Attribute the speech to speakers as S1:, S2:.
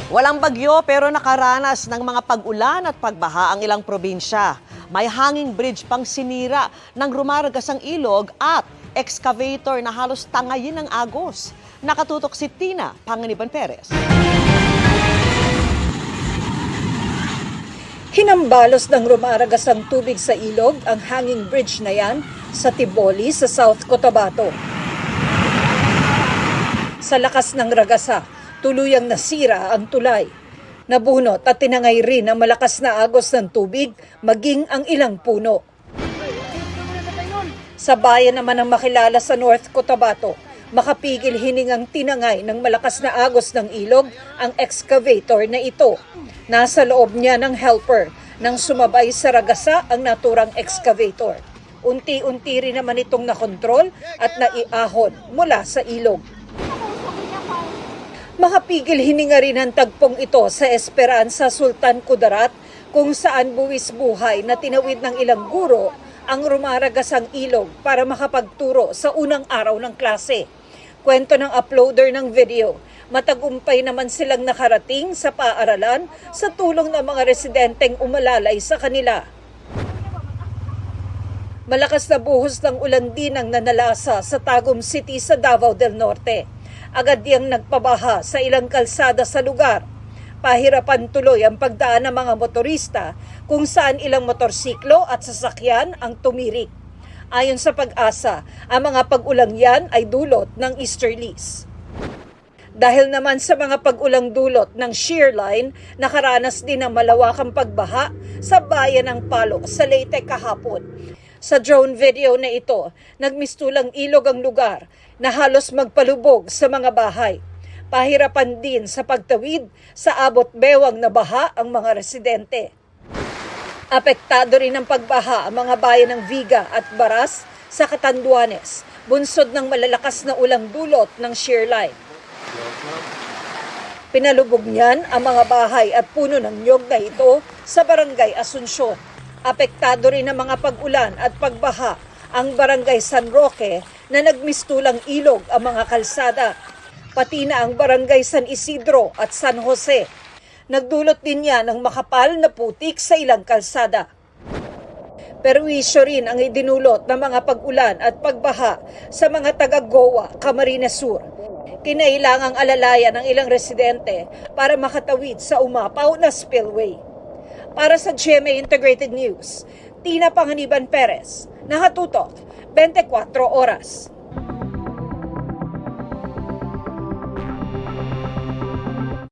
S1: Walang bagyo pero nakaranas ng mga pag-ulan at pagbaha ang ilang probinsya. May hanging bridge pang sinira ng rumaragas ang ilog at excavator na halos tangayin ng agos. Nakatutok si Tina Panganiban Perez.
S2: Hinambalos ng rumaragas ang tubig sa ilog ang hanging bridge na yan sa Tiboli sa South Cotabato. Sa lakas ng ragasa, tuluyang nasira ang tulay. Nabunot at tinangay rin ang malakas na agos ng tubig maging ang ilang puno. Sa bayan naman ng makilala sa North Cotabato, makapigil hiningang tinangay ng malakas na agos ng ilog ang excavator na ito. Nasa loob niya ng helper nang sumabay sa ragasa ang naturang excavator. Unti-unti rin naman itong nakontrol at naiahon mula sa ilog. Makapigil hininga rin ang tagpong ito sa Esperanza, Sultan Kudarat kung saan buwis buhay na tinawid ng ilang guro ang rumaragasang ilog para makapagturo sa unang araw ng klase. Kwento ng uploader ng video, matagumpay naman silang nakarating sa paaralan sa tulong ng mga residenteng umalalay sa kanila. Malakas na buhos ng ulan din ang nanalasa sa Tagum City sa Davao del Norte. Agad diyang nagpabaha sa ilang kalsada sa lugar. Pahirapan tuloy ang pagdaan ng mga motorista kung saan ilang motorsiklo at sasakyan ang tumirik. Ayon sa Pag-asa, ang mga pag-ulang yan ay dulot ng easterlies. Dahil naman sa mga pag-ulang dulot ng shear line, nakaranas din ng malawakang pagbaha sa bayan ng Palo sa Leyte kahapon. Sa drone video na ito, nagmistulang ilog ang lugar na halos magpalubog sa mga bahay. Pahirapan din sa pagtawid sa abot bewang na baha ang mga residente. Apektado rin ng pagbaha ang mga bayan ng Viga at Baras sa Catanduanes, bunsod ng malalakas na ulang dulot ng shear line. Pinalubog niyan ang mga bahay at puno ng nyog na ito sa Barangay Asunsyon. Apektado rin ng mga pag-ulan at pagbaha ang Barangay San Roque na nagmistulang ilog ang mga kalsada, pati na ang Barangay San Isidro at San Jose. Nagdulot din yan ng makapal na putik sa ilang kalsada. Perwisyo rin ang idinulot ng mga pag-ulan at pagbaha sa mga taga-Goa, Camarines Sur. Kinailangang alalayan ng ilang residente para makatawid sa umapaw na spillway. Para sa GMA Integrated News, Tina Panganiban Perez, nakatutok 24 oras.